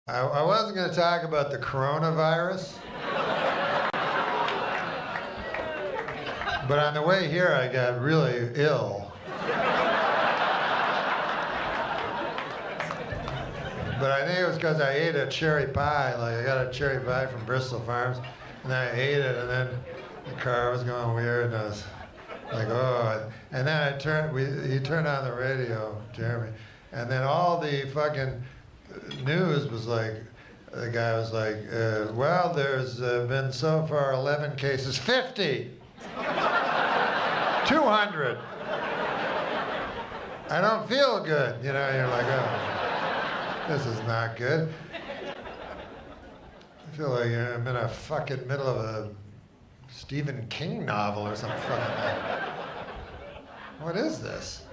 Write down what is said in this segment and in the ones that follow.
I wasn't going to talk about the coronavirus, but on the way here I got really ill. But I think it was because I ate a cherry pie. Like I got a cherry pie from Bristol Farms, and then I ate it, and then the car was going weird, and I was like, oh. And then he turned on the radio, Jeremy, and then all the fucking news was like, the guy was like, well, there's been so far 11 cases, 50, 200. I don't feel good, you know. You're like, oh, this is not good. I feel like I'm in a fucking middle of a Stephen King novel or something fucking like. What is this?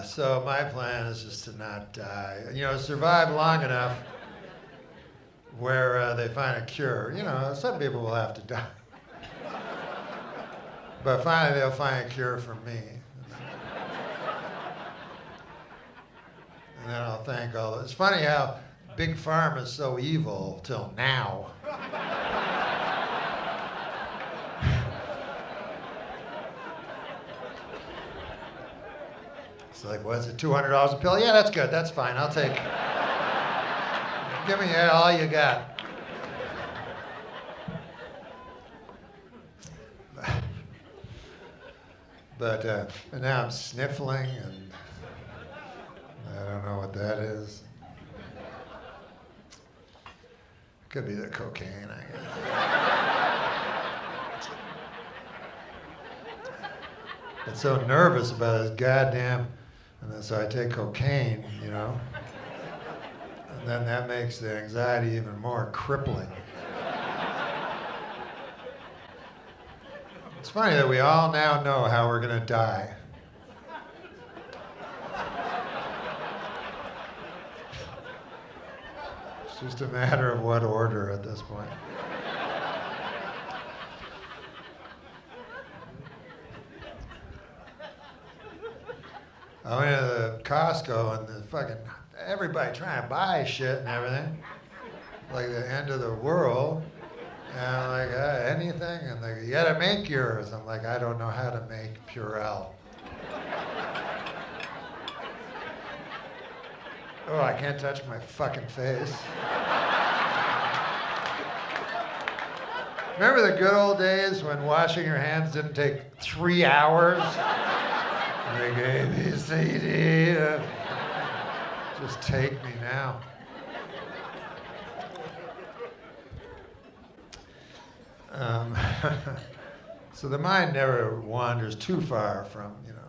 So my plan is just to not die. You know, survive long enough where they find a cure. You know, some people will have to die. But finally they'll find a cure for me. And then I'll thank all those. It's funny how Big Pharma is so evil till now. It's like, what is it, $200 a pill? Yeah, that's good, that's fine, I'll take it. Give me all you got. But and now I'm sniffling, and I don't know what that is. Could be the cocaine, I guess. It's so nervous about this goddamn, and then so I take cocaine, you know, and then that makes the anxiety even more crippling. It's funny that we all now know how we're gonna die. It's just a matter of what order at this point. I went to the Costco and the fucking everybody trying to buy shit and everything, like the end of the world. And I'm like, anything? And they go, you gotta make yours. I'm like, I don't know how to make Purell. Oh, I can't touch my fucking face. Remember the good old days when washing your hands didn't take 3 hours? Like A, B, C, D. Just take me now. So the mind never wanders too far from, you know,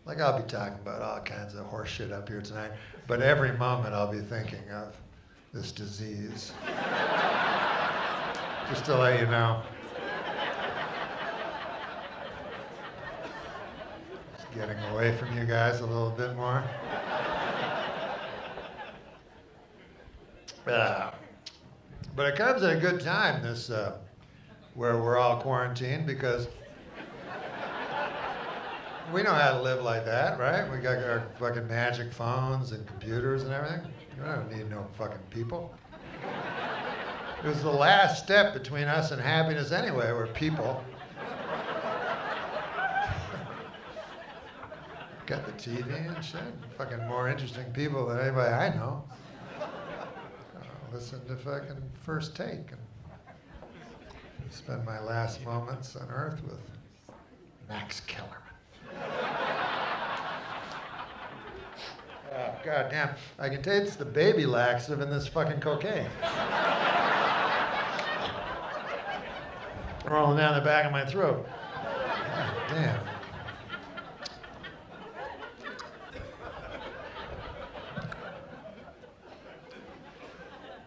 like I'll be talking about all kinds of horse shit up here tonight, but every moment I'll be thinking of this disease. Just to let you know. Just getting away from you guys a little bit more. But it comes at a good time, this, where we're all quarantined, because we know how to live like that, right? We got our fucking magic phones and computers and everything. We don't need no fucking people. It was the last step between us and happiness anyway, were people. Got the TV and shit. Fucking more interesting people than anybody I know. Listen to fucking First Take and spend my last moments on Earth with Max Kellerman. Oh, God damn. I can taste the baby laxative in this fucking cocaine. Rolling down the back of my throat. God damn.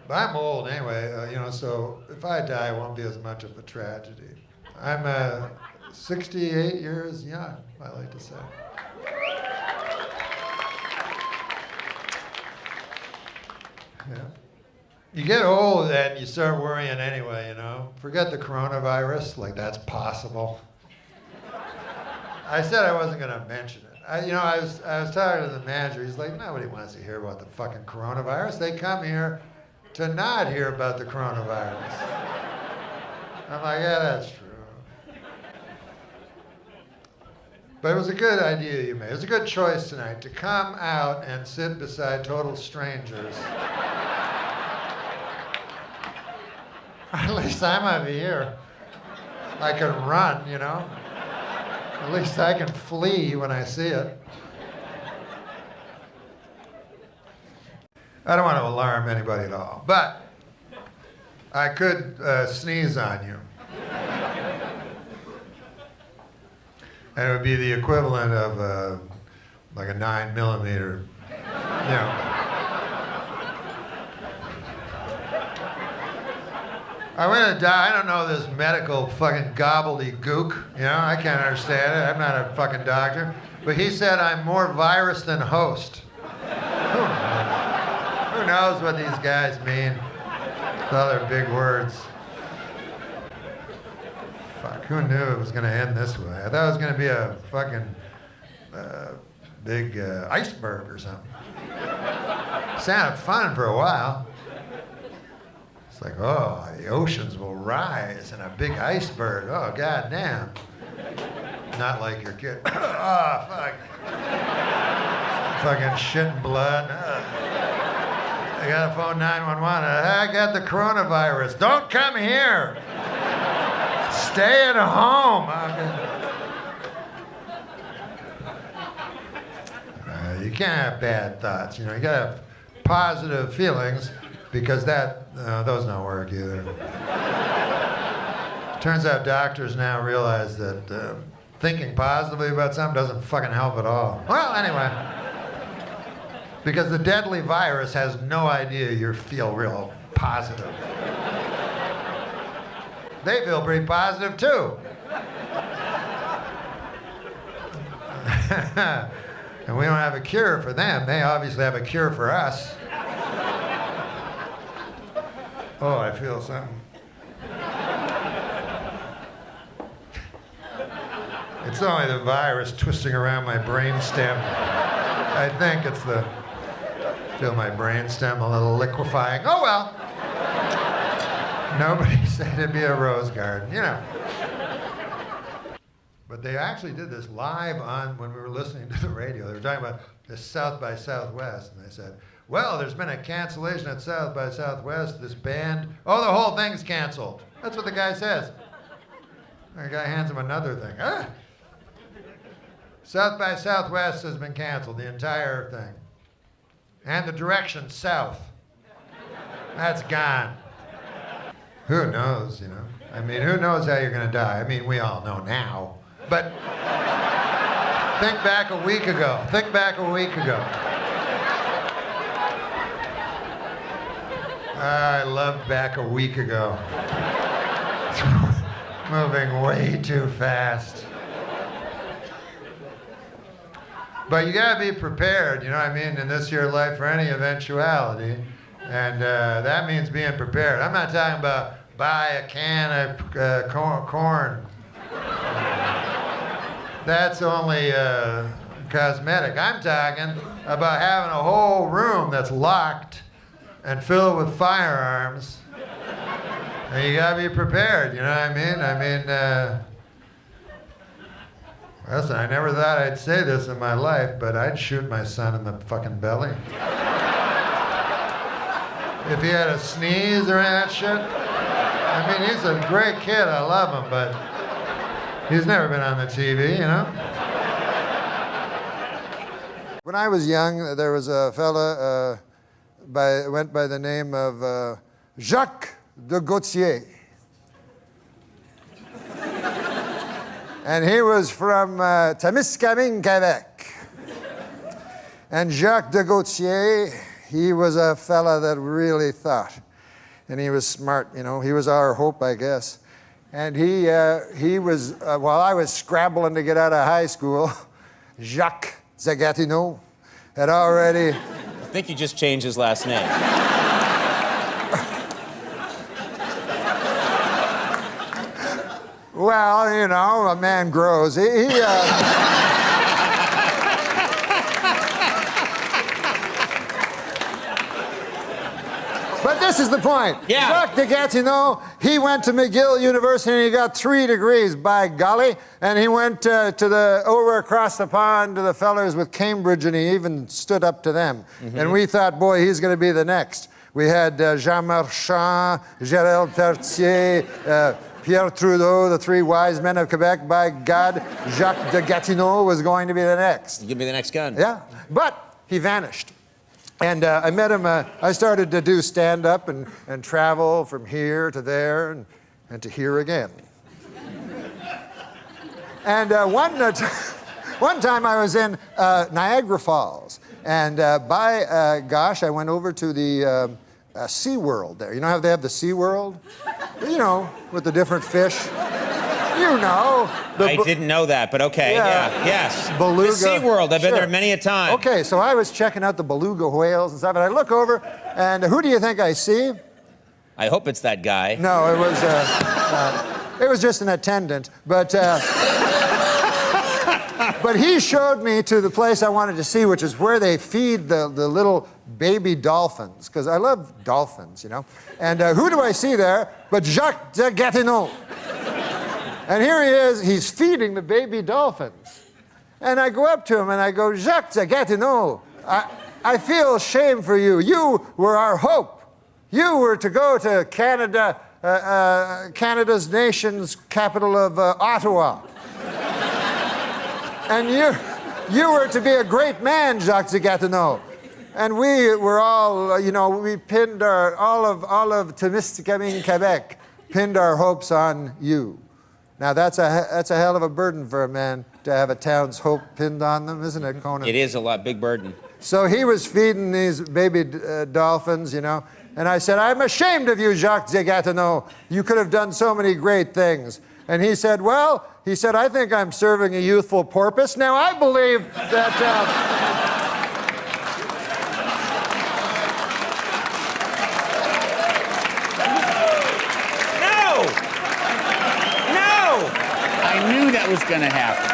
But I'm old anyway, you know, so if I die, it won't be as much of a tragedy. I'm 68 years young, I like to say. Yeah. You get old and you start worrying anyway, you know. Forget the coronavirus, like that's possible. I said I wasn't going to mention it. I was talking to the manager. He's like, nobody wants to hear about the fucking coronavirus. They come here to not hear about the coronavirus. I'm like, yeah, that's true. But it was a good idea you made. It was a good choice tonight to come out and sit beside total strangers. At least I might be here. I can run, you know. At least I can flee when I see it. I don't want to alarm anybody at all, but I could sneeze on you. And it would be the equivalent of like a 9mm, you know. I went to die. I don't know this medical fucking gobbledygook. You know, I can't understand it. I'm not a fucking doctor. But he said I'm more virus than host. Who knows what these guys mean? With all their big words. Fuck, who knew it was going to end this way? I thought it was going to be a fucking big iceberg or something. Sounded fun for a while. It's like, oh, the oceans will rise in a big iceberg. Oh, goddamn. Not like your kid. Oh, fuck. Fucking shit and blood. I gotta phone 911. I got the coronavirus. Don't come here. Stay at home. You can't have bad thoughts. You know, you gotta have positive feelings. Because those don't work either. Turns out doctors now realize that thinking positively about something doesn't fucking help at all. Well, anyway. Because the deadly virus has no idea you feel real positive. They feel pretty positive too. And we don't have a cure for them. They obviously have a cure for us. Oh, I feel something. It's only the virus twisting around my brainstem. I think it's feel my brainstem a little liquefying. Oh well. Nobody said it'd be a rose garden, you know. But they actually did this live when we were listening to the radio. They were talking about this South by Southwest, and they said, well, there's been a cancellation at South by Southwest. This band, oh, the whole thing's canceled. That's what the guy says. The guy hands him another thing. Ah! South by Southwest has been canceled, the entire thing. And the direction south. That's gone. Who knows, you know? I mean, who knows how you're going to die? I mean, we all know now. But think back a week ago. Think back a week ago. I loved back a week ago. Moving way too fast. But you gotta be prepared, you know what I mean, in this year life for any eventuality. And that means being prepared. I'm not talking about buy a can of corn. That's only cosmetic. I'm talking about having a whole room that's locked and filled with firearms. And you gotta be prepared, you know what I mean? Listen, I never thought I'd say this in my life, but I'd shoot my son in the fucking belly. If he had a sneeze or any of that shit. I mean, he's a great kid, I love him, but he's never been on the TV, you know? When I was young, there was a fella went by the name of Jacques de Gatineau. And he was from Témiscamingue, Quebec. And Jacques de Gatineau, he was a fella that really thought. And he was smart, you know. He was our hope, I guess. And he was, while I was scrambling to get out of high school, Jacques de Gatineau had already... I think you just changed his last name. Well, you know, a man grows. this is the point. Yeah. Jacques de Gatineau, he went to McGill University and he got 3 degrees, by golly. And he went over across the pond to the fellers with Cambridge, and he even stood up to them. And we thought, boy, he's going to be the next. We had Jean Marchand, Gérald Pertier, Pierre Trudeau, the 3 wise men of Quebec. By God, Jacques de Gatineau was going to be the next. Give me the next gun. Yeah, but he vanished. And I met him, I started to do stand-up and travel from here to there and to here again. And one time I was in Niagara Falls, and gosh, I went over to the Sea World there. You know how they have the Sea World? You know, with the different fish. You know. I didn't know that, but okay, yeah, yes. Beluga. The Sea World, I've been Sure. there many a time. Okay, so I was checking out the beluga whales and stuff, and I look over, and who do you think I see? I hope it's that guy. No, it was just an attendant, but he showed me to the place I wanted to see, which is where they feed the little baby dolphins, because I love dolphins, you know. And who do I see there but Jacques de Gatineau? And here he is, he's feeding the baby dolphins. And I go up to him and I go, Jacques de Gatineau, I feel shame for you. You were our hope. You were to go to Canada, Canada's nation's capital of Ottawa. And you were to be a great man, Jacques de Gatineau. And we were all, you know, we pinned all of Témiscamingue, Quebec, pinned our hopes on you. Now that's a hell of a burden for a man to have a town's hope pinned on them, isn't it, Conan? It is a big burden. So he was feeding these baby dolphins, you know, and I said, I'm ashamed of you, Jacques de Gatineau. You could have done so many great things. And he said, well, I think I'm serving a youthful purpose. Now I believe that... I knew that was going to happen.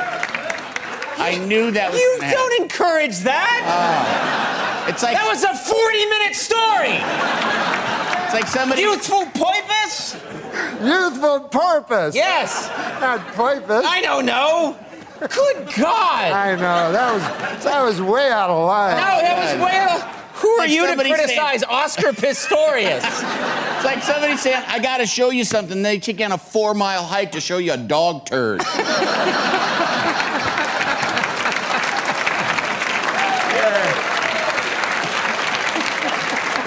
I knew that was You going to happen. don't encourage that! It's like That was a 40-minute story! it's like somebody. Youthful purpose? Youthful purpose. Yes. Not purpose. I don't know. Good God. I know. That was way out of line. No, that was way out. Who are Like you to somebody criticize Oscar Pistorius? It's like somebody saying, I got to show you something. They take you on a 4-mile hike to show you a dog turd.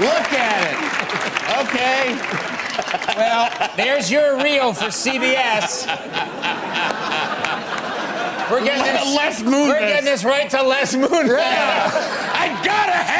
Look at it. Okay. Well, there's your reel for CBS. We're getting this. Les Moonves. We're getting this right to Les Moonves. Yeah. I gotta have